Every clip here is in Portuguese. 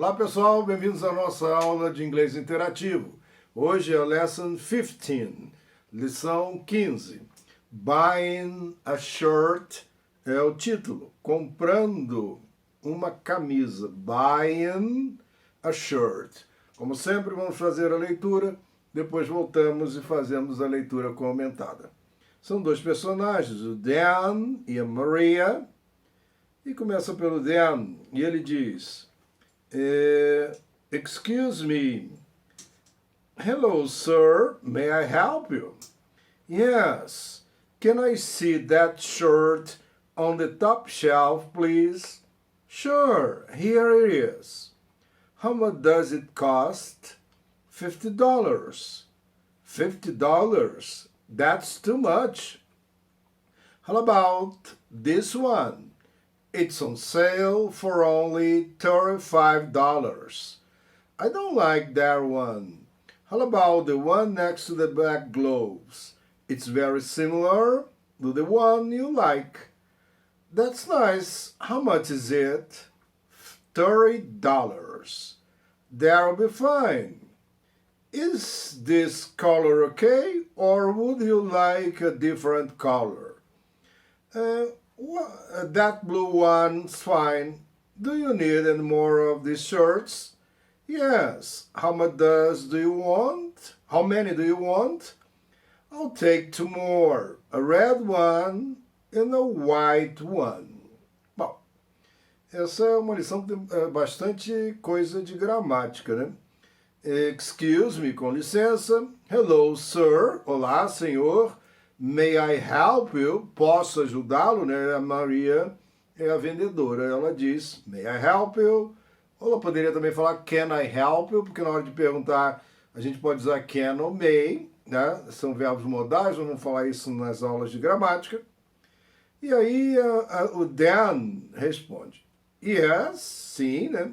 Olá pessoal, bem-vindos à nossa aula de inglês interativo. Hoje é a Lesson 15, lição 15. Buying a shirt é o título, comprando uma camisa. Buying a shirt. Como sempre, vamos fazer a leitura, depois voltamos e fazemos a leitura comentada. São dois personagens, o Dan e a Maria, e começa pelo Dan, e ele diz... excuse me. Hello, sir. May I help you? Yes. Can I see that shirt on the top shelf, please? Sure. Here it is. How much does it cost? $50. $50? That's too much. How about this one? It's on sale for only $35. I don't like that one. How about the one next to the black gloves? It's very similar to the one you like. That's nice. How much is it? $30. That'll be fine. Is this color okay, or would you like a different color? That blue one's fine. Do you need any more of these shirts? Yes. How much do you want? How many do you want? I'll take 2 more. A red one and a white one. Bom, essa é uma lição que tem bastante coisa de gramática, né? Excuse me, com licença. Hello, sir. Olá, senhor. May I help you? Posso ajudá-lo, né? A Maria é a vendedora. Ela diz, may I help you? Ou ela poderia também falar, can I help you? Porque na hora de perguntar, a gente pode usar can ou may, né? São verbos modais, vamos falar isso nas aulas de gramática. E aí o Dan responde, yes, sim, né?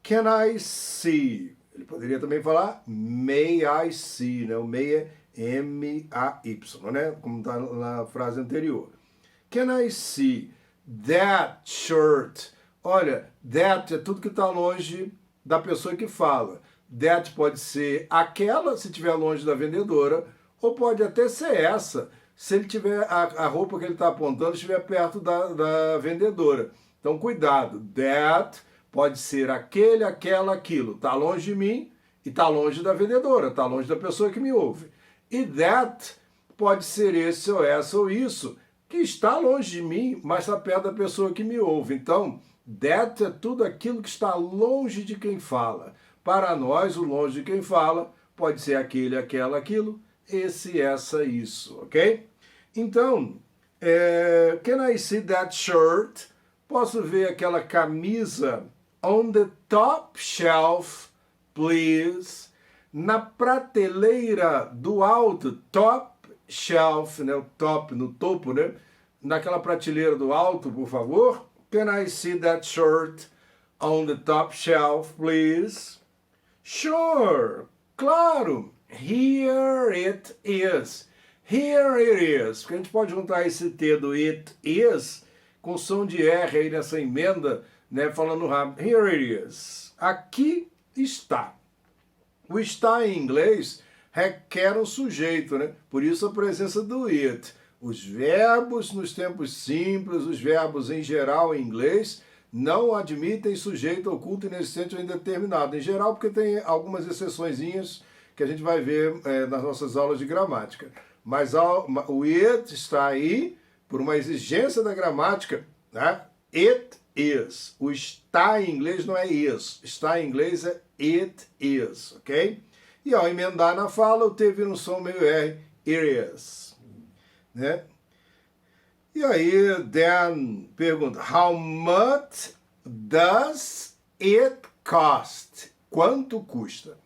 Can I see? Ele poderia também falar, may I see, né? O may é M-A-Y, né? Como está na frase anterior. Can I see that shirt? Olha, that é tudo que está longe da pessoa que fala. That pode ser aquela, se estiver longe da vendedora, ou pode até ser essa, se ele tiver a roupa que ele está apontando estiver perto da vendedora. Então, cuidado. That pode ser aquele, aquela, aquilo. Está longe de mim e está longe da vendedora, está longe da pessoa que me ouve. E that pode ser esse ou essa ou isso, que está longe de mim, mas está perto da pessoa que me ouve. Então, that é tudo aquilo que está longe de quem fala. Para nós, o longe de quem fala pode ser aquele, aquela, aquilo, esse, essa, isso, ok? Então, can I see that shirt? Posso ver aquela camisa on the top shelf, please? Na prateleira do alto, top shelf, né? O top, no topo, né? Naquela prateleira do alto, por favor. Can I see that shirt on the top shelf, please? Sure, claro. Here it is. Here it is. Porque a gente pode juntar esse T do it is com som de R aí nessa emenda, né? Falando rápido. Here it is. Aqui está. O está em inglês requer um sujeito, né? Por isso a presença do it. Os verbos nos tempos simples, os verbos em geral em inglês, não admitem sujeito oculto, inexistente ou indeterminado. Em geral, porque tem algumas exceçõezinhas que a gente vai ver nas nossas aulas de gramática. Mas o it está aí por uma exigência da gramática, né? It is. O está em inglês não é is. Está em inglês é it is, ok? E ao emendar na fala, o T vira um som meio R, it is, né? E aí, Dan pergunta, how much does it cost? Quanto custa?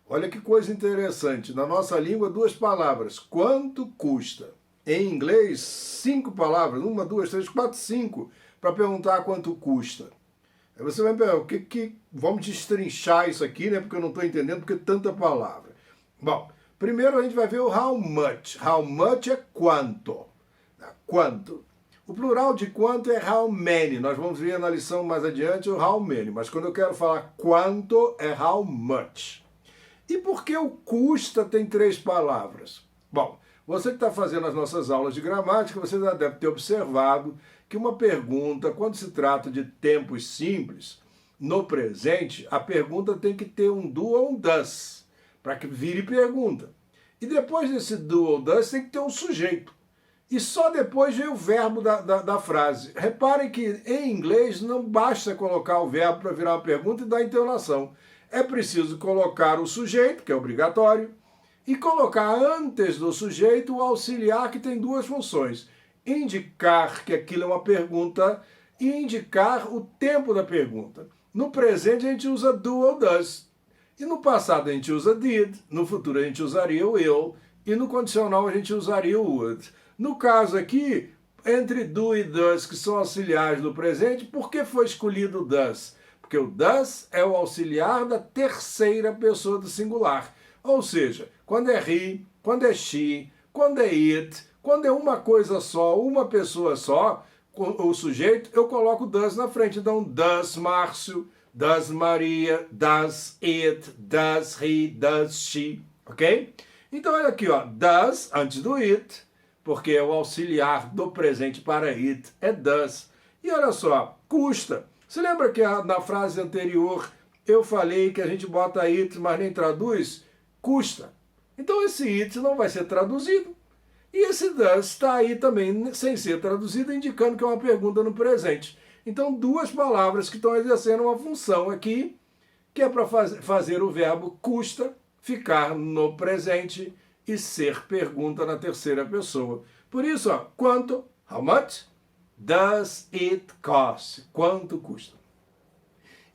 Olha que coisa interessante. Na nossa língua, 2 palavras. Quanto custa? Em inglês, 5 palavras. 1, 2, 3, 4, 5. Para perguntar quanto custa. Aí você vai perguntar, vamos destrinchar isso aqui, né? Porque eu não estou entendendo, porque tanta palavra. Bom, primeiro a gente vai ver o how much. How much é quanto. Quanto. O plural de quanto é how many. Nós vamos ver na lição mais adiante o how many. Mas quando eu quero falar quanto é how much. E por que o custa tem 3 palavras? Bom, você que está fazendo as nossas aulas de gramática, você já deve ter observado que uma pergunta, quando se trata de tempos simples, no presente, a pergunta tem que ter um do ou um does, para que vire pergunta. E depois desse do ou does tem que ter um sujeito. E só depois vem o verbo da frase. Reparem que em inglês não basta colocar o verbo para virar uma pergunta e dar entonação. É preciso colocar o sujeito, que é obrigatório, e colocar antes do sujeito o auxiliar, que tem 2 funções. Indicar que aquilo é uma pergunta e indicar o tempo da pergunta. No presente a gente usa do ou does. E no passado a gente usa did, no futuro a gente usaria o will, e no condicional a gente usaria o would. No caso aqui, entre do e does, que são auxiliares do presente, por que foi escolhido o does? Porque o does é o auxiliar da terceira pessoa do singular. Ou seja, quando é he, quando é she, quando é it, quando é uma coisa só, uma pessoa só, o sujeito, eu coloco does na frente. Então, does Márcio, does Maria, does it, does he, does she, ok? Então, olha aqui, ó, does antes do it, porque é o auxiliar do presente para it, é does. E olha só, custa. Você lembra que na frase anterior eu falei que a gente bota it, mas nem traduz? Custa. Então esse it não vai ser traduzido. E esse does está aí também sem ser traduzido, indicando que é uma pergunta no presente. Então 2 palavras que estão exercendo uma função aqui, que é para fazer o verbo custa ficar no presente e ser pergunta na terceira pessoa. Por isso, ó, quanto, how much, does it cost? Quanto custa?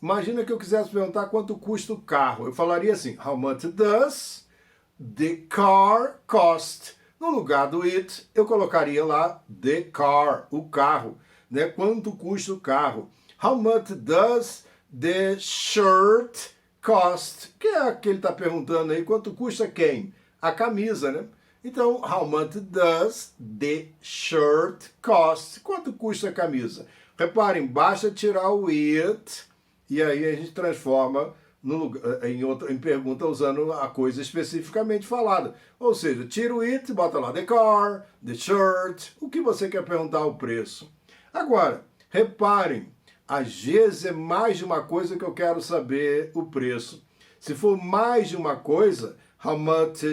Imagina que eu quisesse perguntar quanto custa o carro. Eu falaria assim, how much does the car cost? No lugar do it, eu colocaria lá the car, o carro. Né? Quanto custa o carro? How much does the shirt cost? Que é que ele está perguntando aí, quanto custa quem? A camisa, né? Então, how much does the shirt cost? Quanto custa a camisa? Reparem, basta tirar o it e aí a gente transforma em pergunta usando a coisa especificamente falada. Ou seja, tira o it, bota lá the car, the shirt, o que você quer perguntar o preço. Agora, reparem, às vezes é mais de uma coisa que eu quero saber o preço. Se for mais de uma coisa, how much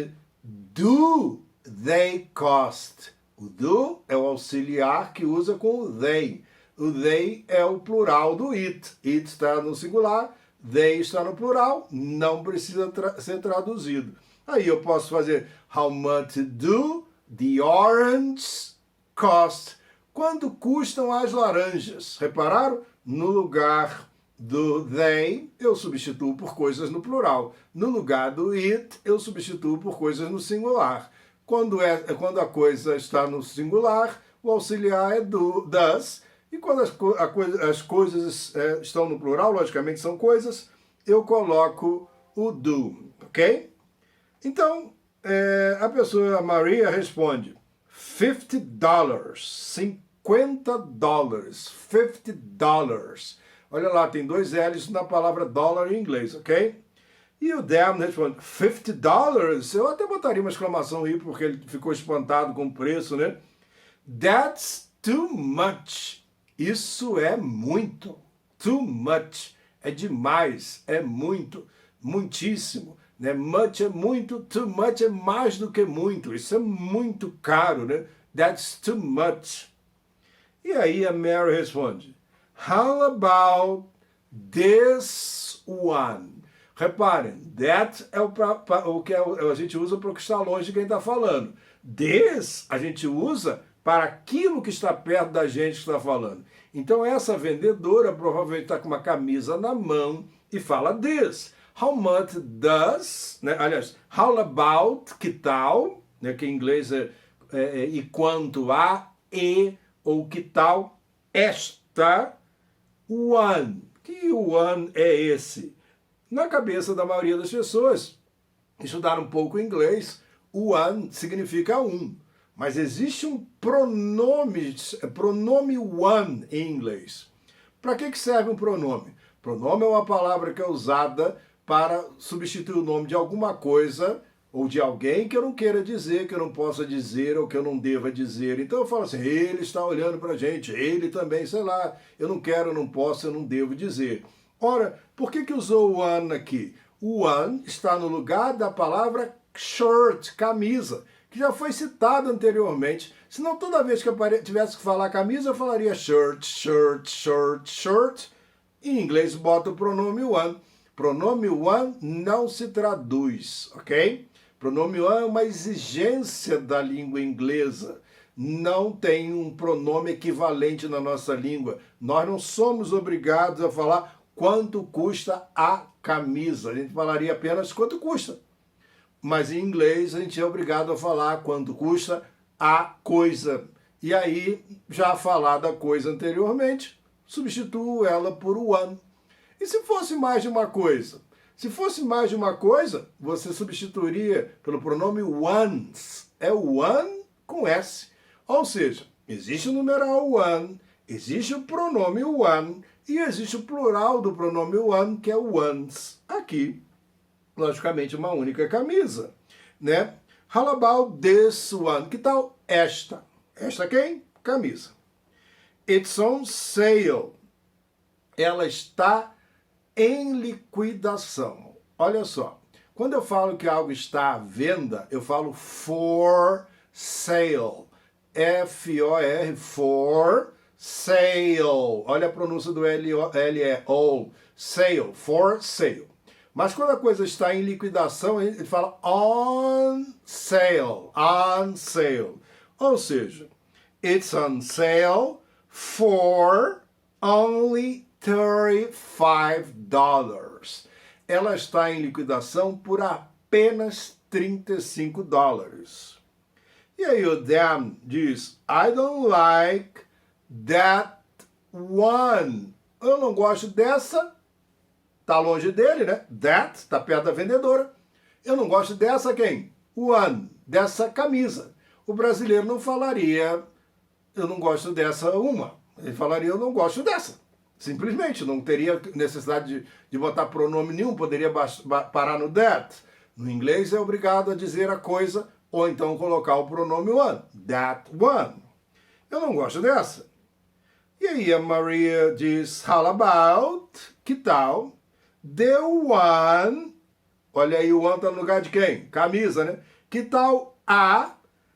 do they cost? O do é o auxiliar que usa com o they. O they é o plural do it. It está no singular, they está no plural, não precisa ser traduzido. Aí eu posso fazer how much do the oranges cost? Quanto custam as laranjas? Repararam? No lugar do they, eu substituo por coisas no plural. No lugar do it, eu substituo por coisas no singular. Quando a coisa está no singular, o auxiliar é does. E quando as coisas estão no plural, logicamente são coisas, eu coloco o do, ok? Então, a pessoa, a Maria, responde $50, $50, $50. Olha lá, tem 2 L's na palavra dólar em inglês, ok? E o Dan responde, $50? Eu até botaria uma exclamação aí, porque ele ficou espantado com o preço, né? That's too much. Isso é muito. Too much. É demais. É muito. Muitíssimo. Né? Much é muito. Too much é mais do que muito. Isso é muito caro, né? That's too much. E aí a Mary responde, how about this one? Reparem, that é o que a gente usa para o que está longe de quem está falando. This a gente usa para aquilo que está perto da gente que está falando. Então essa vendedora provavelmente está com uma camisa na mão e fala this. How much does, né? Aliás, how about, que tal, né? Que em inglês e quanto a, e ou que tal, esta one. Que one é esse? Na cabeça da maioria das pessoas, estudaram um pouco inglês, one significa um. Mas existe um pronome one em inglês. Para que serve um pronome? Pronome é uma palavra que é usada para substituir o nome de alguma coisa ou de alguém que eu não queira dizer, que eu não possa dizer ou que eu não deva dizer. Então eu falo assim, ele está olhando para a gente, ele também, sei lá, eu não quero, eu não posso, eu não devo dizer. Ora, por que usou o one aqui? O one está no lugar da palavra shirt, camisa, que já foi citada anteriormente. Senão toda vez que eu tivesse que falar camisa, eu falaria shirt, shirt, shirt, shirt. Em inglês bota o pronome one. Pronome one não se traduz, ok? Pronome one é uma exigência da língua inglesa. Não tem um pronome equivalente na nossa língua. Nós não somos obrigados a falar quanto custa a camisa. A gente falaria apenas quanto custa. Mas em inglês a gente é obrigado a falar quanto custa a coisa. E aí, já falar da coisa anteriormente, substituo ela por one. E se fosse mais de uma coisa? Se fosse mais de uma coisa, você substituiria pelo pronome ones. É o one com S. Ou seja, existe o numeral one, existe o pronome one e existe o plural do pronome one, que é o ones. Aqui, logicamente, uma única camisa, né? How about this one? Que tal esta? Esta quem? Camisa. It's on sale. Ela está em liquidação. Olha só, quando eu falo que algo está à venda, eu falo for sale. F-O-R, for sale. Olha a pronúncia do L-E-O. Sale, for sale. Mas quando a coisa está em liquidação, ele fala on sale. On sale. Ou seja, it's on sale for only $35. Ela está em liquidação por apenas $35. E aí o Dan diz, I don't like that one. Eu não gosto dessa. Tá longe dele, né? That, tá perto da vendedora. Eu não gosto dessa quem? One, dessa camisa. O brasileiro não falaria, eu não gosto dessa uma. Ele falaria, eu não gosto dessa. Simplesmente, não teria necessidade de botar pronome nenhum, poderia parar no that. No inglês é obrigado a dizer a coisa, ou então colocar o pronome one. That one. Eu não gosto dessa. E aí a Maria diz, how about, que tal, the one, olha aí o one tá no lugar de quem? Camisa, né? Que tal a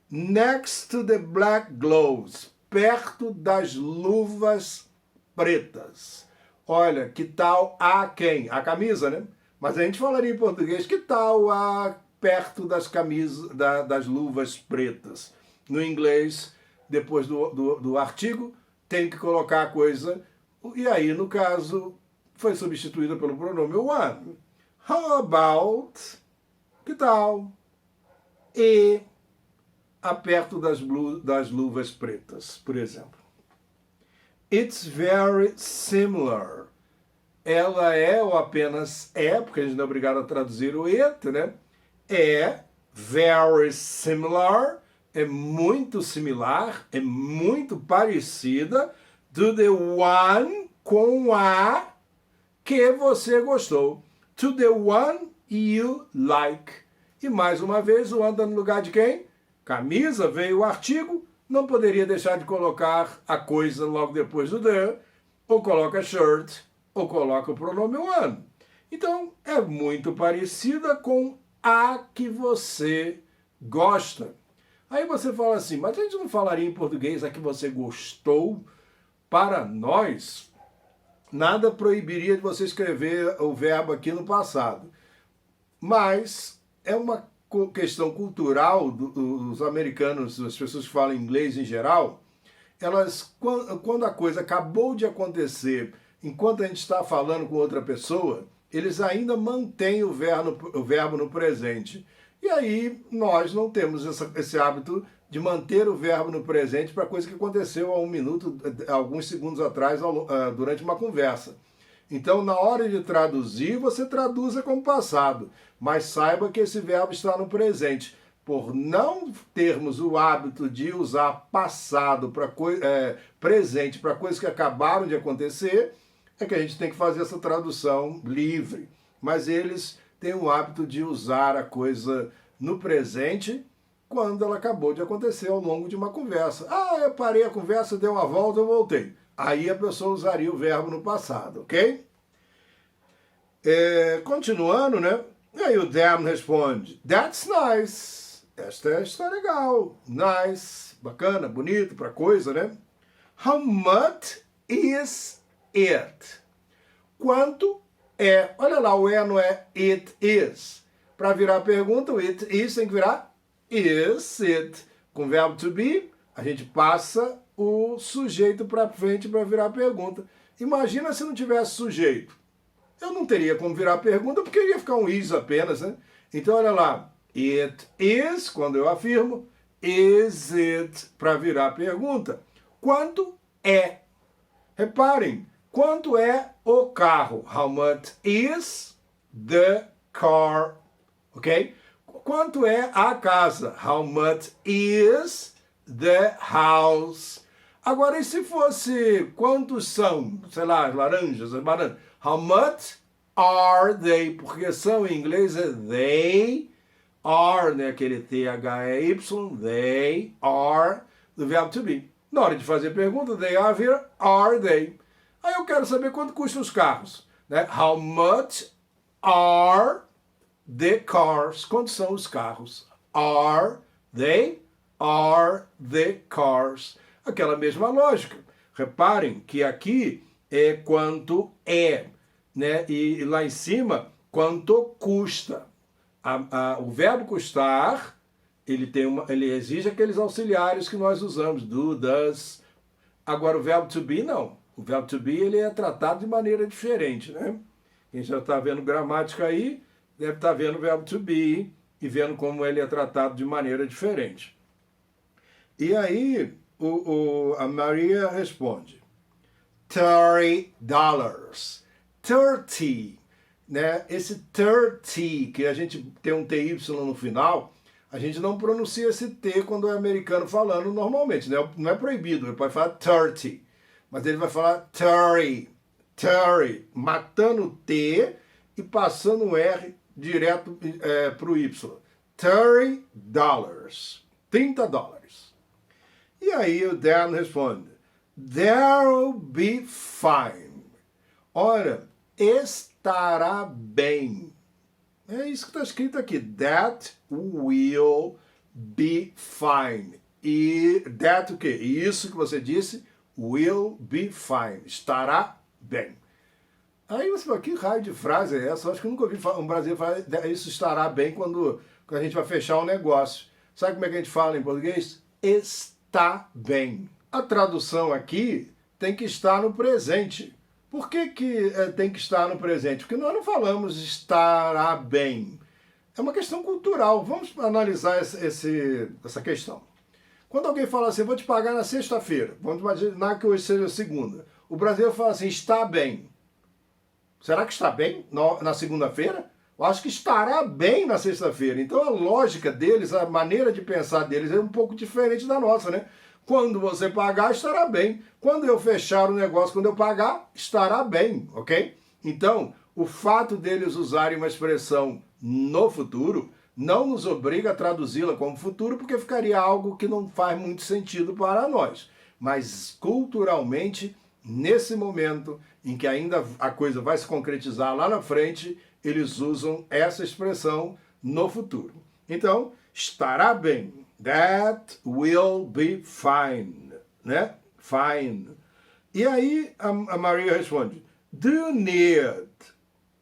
next to the black gloves, perto das luvas pretas. Olha, que tal a quem? A camisa, né? Mas a gente falaria em português, que tal a perto das camisas, das luvas pretas? No inglês, depois do artigo, tem que colocar a coisa, e aí, no caso, foi substituída pelo pronome one. How about, que tal, e a perto das luvas pretas, por exemplo. It's very similar. Ela é ou apenas é, porque a gente não é obrigado a traduzir o it, né? É very similar, é muito similar, é muito parecida to the one, com a que você gostou. To the one you like. E mais uma vez, o anda no lugar de quem? Camisa, veio o artigo, não poderia deixar de colocar a coisa logo depois do the, ou coloca shirt, ou coloca o pronome one. Então, é muito parecida com a que você gosta. Aí você fala assim, mas a gente não falaria em português a que você gostou? Para nós, nada proibiria de você escrever o verbo aqui no passado. Mas é uma questão cultural dos americanos, as pessoas que falam inglês em geral, elas, quando a coisa acabou de acontecer, enquanto a gente está falando com outra pessoa, eles ainda mantêm o verbo no presente. E aí nós não temos esse hábito de manter o verbo no presente para coisa que aconteceu há um minuto, alguns segundos atrás, durante uma conversa. Então, na hora de traduzir, você traduza como passado, mas saiba que esse verbo está no presente. por não termos o hábito de usar passado para presente para coisas que acabaram de acontecer, é que a gente tem que fazer essa tradução livre. Mas eles têm o hábito de usar a coisa no presente quando ela acabou de acontecer ao longo de uma conversa. Ah, eu parei a conversa, dei uma volta, eu voltei. Aí a pessoa usaria o verbo no passado, ok? Continuando, né? E aí o Dan responde, that's nice. Esta está legal. Nice, bacana, bonito pra coisa, né? How much is it? Quanto é? Olha lá, o não é it is. Para virar pergunta, o it is tem que virar is it. Com verbo to be, a gente passa o sujeito para frente para virar pergunta. Imagina se não tivesse sujeito. Eu não teria como virar pergunta porque ia ficar um is apenas, né? Então, olha lá. It is, quando eu afirmo, is it para virar pergunta. Quanto é? Reparem, quanto é o carro? How much is the car? Ok? Quanto é a casa? How much is the house? Agora, e se fosse quantos são? Sei lá, as laranjas, as bananas. How much are they? Porque são em inglês é they are, né? Aquele T-H-E-Y, they are, do verbo to be. Na hora de fazer pergunta, they are vira are they. Aí eu quero saber quanto custam os carros, né? How much are the cars? Quantos são os carros? Are they? Are the cars? Aquela mesma lógica. Reparem que aqui é quanto é, né? E lá em cima, quanto custa. O verbo custar, ele exige aqueles auxiliares que nós usamos, do, does. Agora o verbo to be não. O verbo to be ele é tratado de maneira diferente, né? Quem já está vendo gramática aí, deve estar vendo o verbo to be e vendo como ele é tratado de maneira diferente. E aí a Maria responde, $30. 30, né? Esse 30, que a gente tem um TY no final, a gente não pronuncia esse T quando é americano falando normalmente, né? Não é proibido, ele pode falar 30, mas ele vai falar 30, 30, matando o T e passando o R direto para o Y. $30. $30. E aí o Dan responde, that'll be fine. Ora, estará bem. É isso que está escrito aqui. That will be fine. E that o quê? Isso que você disse, will be fine. Estará bem. Aí você fala, que raio de frase é essa? Eu acho que eu nunca ouvi um brasileiro falar isso estará bem quando a gente vai fechar um negócio. Sabe como é que a gente fala em português? Está bem. A tradução aqui tem que estar no presente. Por que tem que estar no presente? Porque nós não falamos estará bem. É uma questão cultural. Vamos analisar essa questão. Quando alguém fala assim, vou te pagar na sexta-feira, vamos imaginar que hoje seja segunda. O brasileiro fala assim, está bem. Será que está bem na segunda-feira? Eu acho que estará bem na sexta-feira. Então a lógica deles, a maneira de pensar deles é um pouco diferente da nossa, né? Quando você pagar, estará bem. Quando eu fechar o negócio, quando eu pagar, estará bem, ok? Então, o fato deles usarem uma expressão no futuro não nos obriga a traduzi-la como futuro, porque ficaria algo que não faz muito sentido para nós. Mas, culturalmente, nesse momento em que ainda a coisa vai se concretizar lá na frente, eles usam essa expressão no futuro. Então, estará bem. That will be fine, né? Fine. E aí a Maria responde, do you need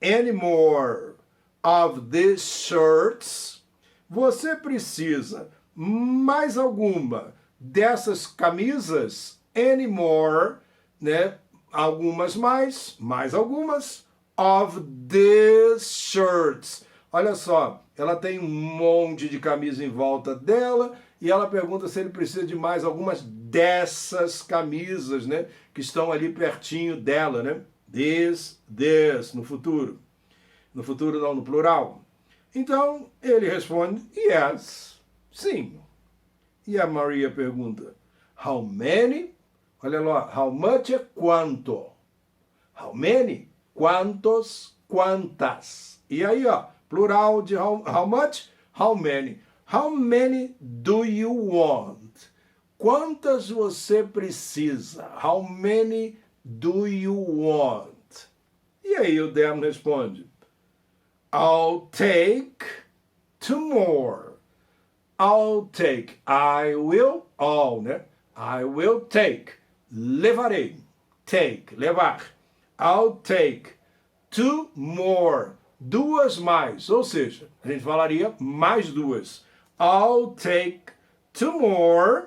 any more of these shirts? Você precisa mais alguma dessas camisas? Any more, né? Algumas mais algumas of these shirts. Olha só, ela tem um monte de camisa em volta dela e ela pergunta se ele precisa de mais algumas dessas camisas, né? Que estão ali pertinho dela, né? This, no futuro. No futuro não, no plural. Então, ele responde, yes. Sim. E a Maria pergunta, how many? Olha lá, how much é quanto. How many? Quantos, quantas. E aí, ó, plural de how much? How many. How many do you want? Quantas você precisa? How many do you want? E aí o Dan responde, I'll take 2 more. I'll take. I will, all, né? I will take. Levarei. Take, levar. I'll take 2 more. 2 mais. Ou seja, a gente falaria mais 2. I'll take 2 more.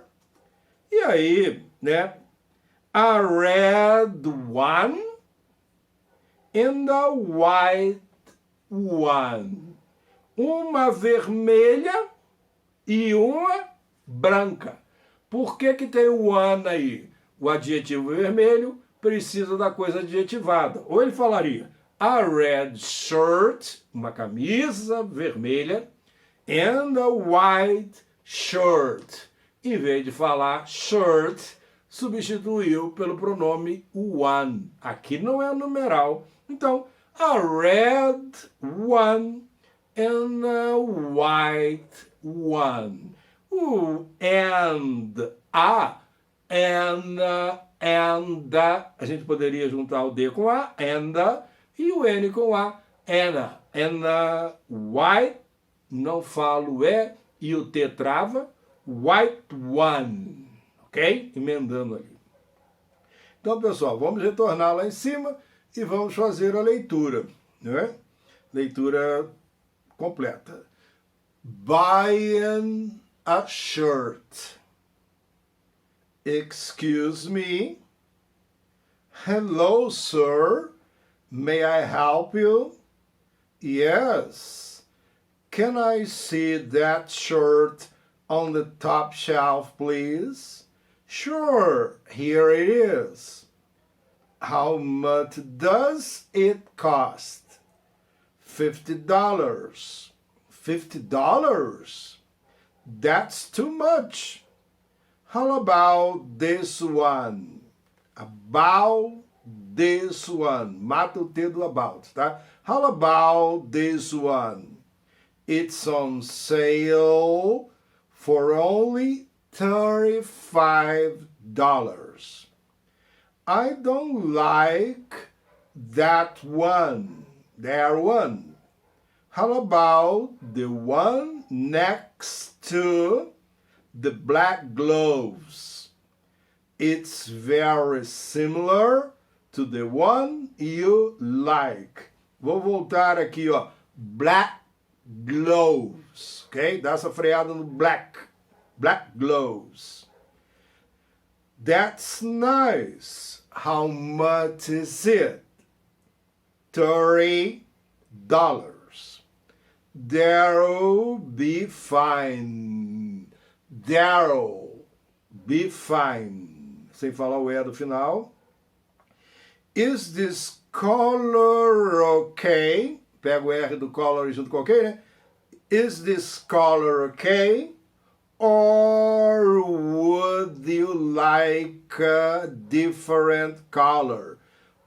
E aí, né? A red one and a white one. Uma vermelha e uma branca. Por que tem o one aí? O adjetivo vermelho precisa da coisa adjetivada. Ou ele falaria a red shirt, uma camisa vermelha, and a white shirt. Em vez de falar shirt, substituiu pelo pronome one. Aqui não é numeral. Então, a red one and a white one. O and, a, a gente poderia juntar o D com a, e o N com a, white, não falo e o T trava, white one, ok? Emendando ali. Então, pessoal, vamos retornar lá em cima e vamos fazer a leitura, né? Leitura completa. Buying a shirt. Excuse me. Hello, sir. May I help you? Yes. Can I see that shirt on the top shelf, please? Sure, here it is. How much does it cost? $50. $50? That's too much. How about this one? About this one. Mata o T do about, tá? How about this one? It's on sale for only $35. I don't like that one. There one. How about the one next to the black gloves? It's very similar to the one you like. Vou voltar aqui, ó. Black gloves, ok? Dá essa freada no black. Black gloves. That's nice. How much is it? $30. That'll be fine. That'll be fine. Sem falar o E do final. Is this color okay? Pega o R do color junto com ok, né? Is this color okay? Or would you like a different color?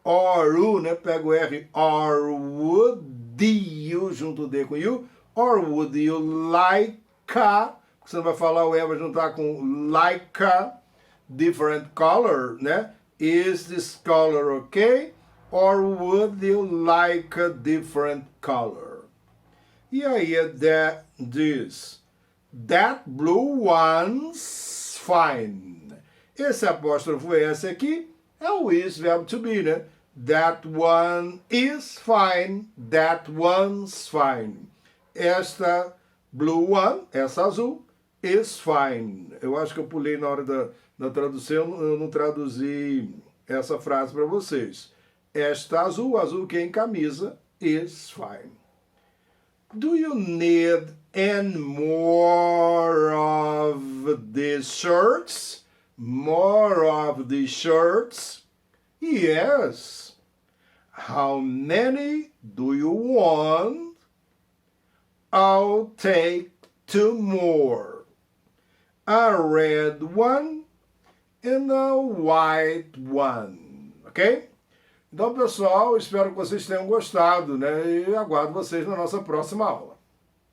Or, né? Pega o R. Or would you, junto o D com you. Or would you like a, você não vai falar o E, vai juntar com like a different color, né? Is this color okay? Or would you like a different color? E aí that diz, that blue one's fine. Esse apóstrofo S aqui é o is, verbo to be, né? That one is fine. That one's fine. Esta blue one, essa azul, is fine. Eu acho que eu pulei na hora da tradução, eu não traduzi essa frase para vocês. Esta azul que é em camisa, is fine. Do you need any more of these shirts? More of these shirts? Yes. How many do you want? I'll take 2 more. a red one and a white one, ok? Então, pessoal, espero que vocês tenham gostado, né? E aguardo vocês na nossa próxima aula.